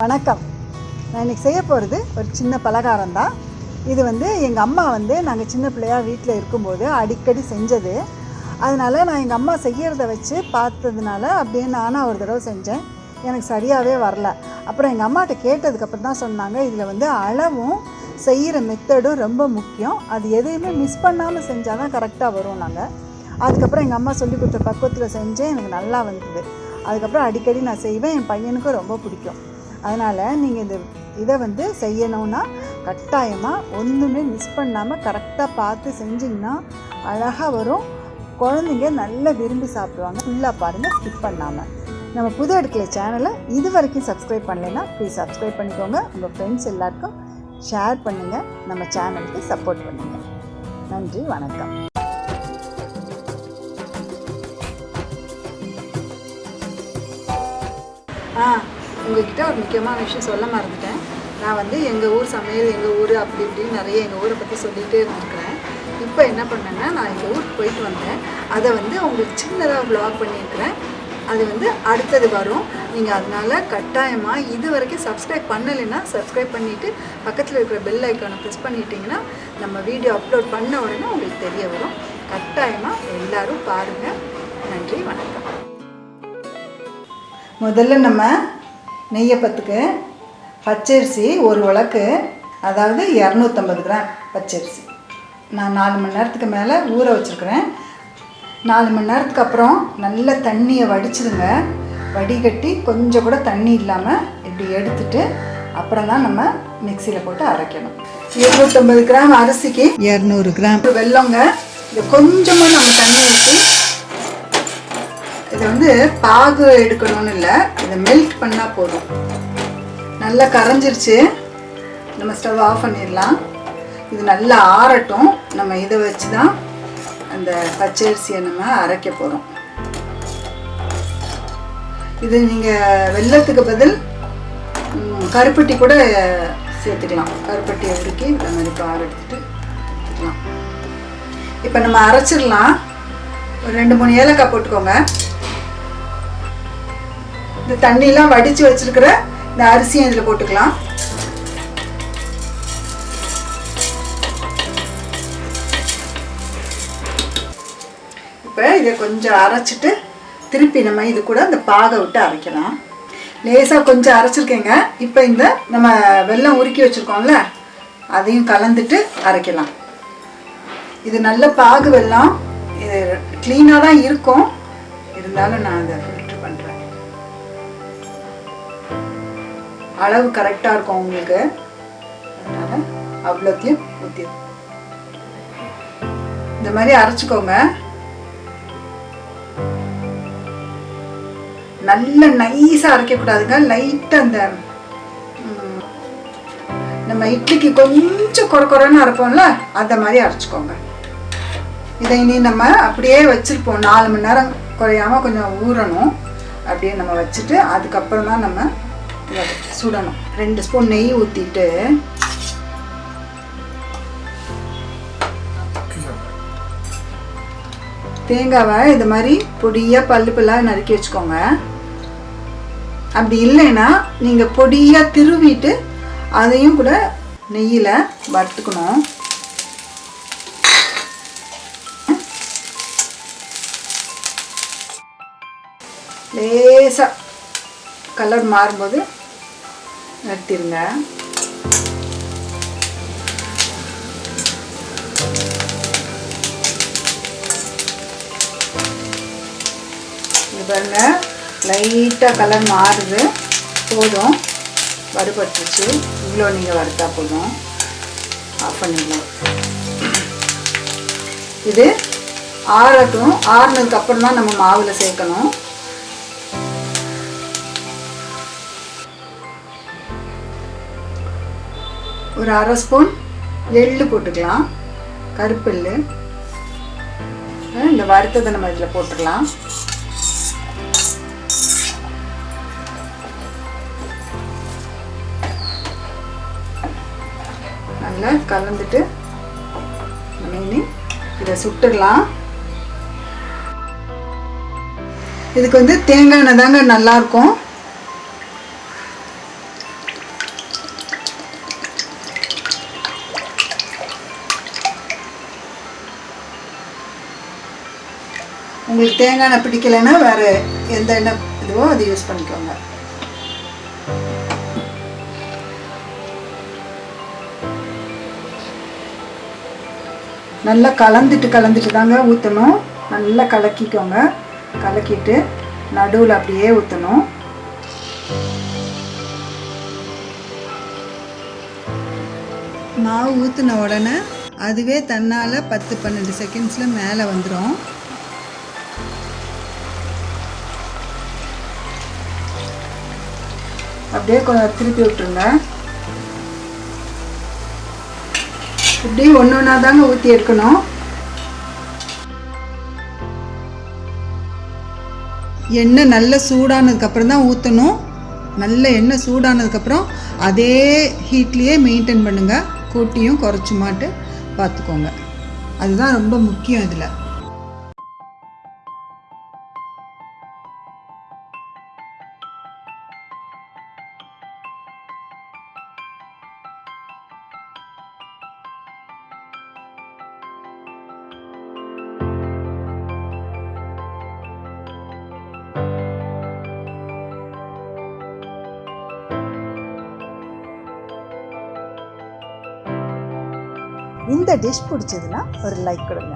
வணக்கம். நான் இன்றைக்கி செய்ய போகிறது ஒரு சின்ன பலகாரம் தான். இது எங்கள் அம்மா நாங்கள் சின்ன பிள்ளையாக வீட்டில் இருக்கும்போது அடிக்கடி செஞ்சது. அதனால் நான் எங்கள் அம்மா செய்கிறத வச்சு பார்த்ததுனால அப்படியே நானும் ஒரு தடவை செஞ்சேன். எனக்கு சரியாகவே வரல. அப்புறம் எங்கள் அம்மாட்ட கேட்டதுக்கப்புறம் தான் சொன்னாங்க, இதில் அளவும் செய்கிற மெத்தடும் ரொம்ப முக்கியம். அது எதையுமே மிஸ் பண்ணாமல் செஞ்சால் தான் கரெக்டாக வரும். நாங்கள் அதுக்கப்புறம் எங்கள் அம்மா சொல்லி கொடுத்த பக்குவத்தில் செஞ்சேன். எனக்கு நல்லா வந்தது. அதுக்கப்புறம் அடிக்கடி நான் செய்வேன். என் பையனுக்கும் ரொம்ப பிடிக்கும். அதனால் நீங்கள் இதை செய்யணுன்னா கட்டாயமாக ஒன்றுமே மிஸ் பண்ணாமல் கரெக்டாக பார்த்து செஞ்சிங்கன்னா அழகாக வரும். குழந்தைங்க நல்லா விரும்பி சாப்பிடுவாங்க. ஃபுல்லாக பாருங்கள், ஸ்கிப் பண்ணாமல். நம்ம புது அடுக்கலை சேனலை இது வரைக்கும் சப்ஸ்கிரைப் பண்ணலைன்னா ப்ளீஸ் சப்ஸ்கிரைப் பண்ணிக்கோங்க. உங்கள் ஃப்ரெண்ட்ஸ் எல்லாருக்கும் ஷேர் பண்ணுங்கள். நம்ம சேனலுக்கு சப்போர்ட் பண்ணுங்கள். நன்றி, வணக்கம். உங்கள்கிட்ட ஒரு முக்கியமான விஷயம் சொல்ல மறந்துட்டேன். நான் எங்கள் ஊர் சமையல், எங்கள் ஊர் அப்படி இப்படின்னு நிறைய எங்கள் ஊரை பற்றி சொல்லிகிட்டே இருந்திருக்கிறேன். இப்போ என்ன பண்ணேன்னா, நான் எங்கள் ஊருக்கு போயிட்டு வந்தேன். அதை உங்களுக்கு சின்னதாக வ்ளாக் பண்ணியிருக்கிறேன். அது அடுத்தது வரும். நீங்கள் அதனால் கட்டாயமாக இது வரைக்கும் சப்ஸ்கிரைப் பண்ணலைன்னா சப்ஸ்கிரைப் பண்ணிவிட்டு பக்கத்தில் இருக்கிற பெல் ஐக்கானை ப்ரெஸ் பண்ணிட்டீங்கன்னா நம்ம வீடியோ அப்லோட் பண்ண உடனே உங்களுக்கு தெரிய வரும். கட்டாயமாக எல்லோரும் பாருங்கள். நன்றி, வணக்கம். முதல்ல நம்ம நெய்யப்பத்துக்கு பச்சரிசி ஒரு உலக்கு, அதாவது 250 கிராம் பச்சரிசி நான் 4 மணி நேரத்துக்கு மேலே ஊற வச்சுருக்கிறேன். 4 மணி நேரத்துக்கு அப்புறம் நல்ல தண்ணியை வடிச்சிடுங்க. வடிகட்டி கொஞ்சம் கூட தண்ணி இல்லாமல் இப்படி எடுத்துட்டு அப்புறம் தான் நம்ம மிக்சியில் போட்டு அரைக்கணும். 250 கிராம் அரிசிக்கு 200 கிராம் வெல்லங்க. இது கொஞ்சமாக நம்ம தண்ணி ஊற்றி இதை பாகு எடுக்கணும்னு இல்லை, இதை மெல்ட் பண்ணால் போதும். நல்லா கரைஞ்சிருச்சு. நம்ம ஸ்டவ் ஆஃப் பண்ணிடலாம். இது நல்லா ஆறட்டும். நம்ம இதை வச்சு தான் அந்த பச்சரிசியை நம்ம அரைக்க போகிறோம். இது நீங்கள் வெல்லத்துக்கு பதில் கருப்பட்டி கூட சேர்த்துக்கலாம். கருப்பட்டியை உருக்கி இந்த மாதிரி பார் எடுத்துகிட்டு எடுத்துக்கலாம். இப்போ நம்ம அரைச்சிடலாம். ஒரு 2-3 ஏலக்காய் போட்டுக்கோங்க. இந்த தண்ணியெலாம் வடித்து வச்சுருக்கிற இந்த அரிசியும் இதில் போட்டுக்கலாம். இப்போ இதை கொஞ்சம் அரைச்சிட்டு திருப்பி நம்ம இது கூட இந்த பாகை விட்டு அரைக்கலாம். லேசாக கொஞ்சம் அரைச்சிருக்கேங்க. இப்போ இந்த நம்ம வெல்லம் உருக்கி வச்சுருக்கோம்ல, அதையும் கலந்துட்டு அரைக்கலாம். இது நல்ல பாகு வெல்லம். இது க்ளீனாக தான் இருக்கும், இருந்தாலும் நான் அதை ஃபில்ட்ரு பண்ணுறேன். அளவு கரெக்டாக இருக்கும் உங்களுக்கு. அதனால் அவ்வளோத்தையும் ஊற்றி இந்த மாதிரி அரைச்சிக்கோங்க. நல்ல நைஸாக அரைக்கக்கூடாதுங்க. லைட்டாக அந்த நம்ம இட்லிக்கு கொஞ்சம் குறைன்னு அரைப்போம்ல, அந்த மாதிரி அரைச்சிக்கோங்க. இதை இனி நம்ம அப்படியே வச்சுருப்போம். 4 மணி நேரம் குறையாமல் கொஞ்சம் ஊறணும். அப்படியே நம்ம வச்சுட்டு அதுக்கப்புறம் தான் நம்ம இதை சுடணும். 2 ஸ்பூன் நெய் ஊற்றிட்டு தேங்காவை இது மாதிரி பொடியாக பல்லாக நறுக்கி வச்சுக்கோங்க. அப்படி இல்லைன்னா நீங்கள் பொடியாக திருவிட்டு அதையும் கூட நெய்யில் வறுத்துக்கணும். லேசாக கலர் மாறும்போது நிறுத்திடுங்க. இது பாருங்க, லைட்டாக கலர் மாறுது. போதும், வறுபட்டுருச்சு. இவ்வளோ நீங்கள் வறுத்தா போதும். ஆஃப் பண்ணிடலாம். இது ஆறட்டும். ஆறுனதுக்கப்புறம் தான் நம்ம மாவில் சேர்க்கணும். ஒரு 1/2 ஸ்பூன் எள்ளு போட்டுக்கலாம். கருப்பெள்ளு. இந்த வறுத்ததை நம்ம இதில் போட்டுக்கலாம். நல்லா கலந்துட்டு நம்ம இனி இதை சுட்டுடலாம். இதுக்கு தேங்காய் எண்ணெய் தாங்க நல்லாயிருக்கும். உங்களுக்கு தேங்காய் எண்ணெய் பிடிக்கலைன்னா வேறு எந்த எண்ணெய் இதுவோ அதை யூஸ் பண்ணிக்கோங்க. நல்லா கலந்துட்டு தாங்க ஊற்றணும். நல்லா கலக்கிக்கோங்க. கலக்கிட்டு நடுவில் அப்படியே ஊற்றணும். மாவு ஊற்றின உடனே அதுவே தன்னால் 10-12 செகண்ட்ஸில் மேலே வந்துடும். அப்படியே கொஞ்சம் திருப்பி விட்டுருங்க. இப்படி ஒன்று ஒன்றா தாங்க ஊற்றி எடுக்கணும். எண்ணெய் நல்ல சூடானதுக்கப்புறம் தான் ஊற்றணும். நல்ல எண்ணெய் சூடானதுக்கப்புறம் அதே ஹீட்லேயே மெயின்டைன் பண்ணுங்கள். கூட்டியும் குறைச்சுமாட்டு பார்த்துக்கோங்க. அதுதான் ரொம்ப முக்கியம் இதில். இந்த டிஷ் பிடிச்சதுன்னா ஒரு லைக் கொடுங்க.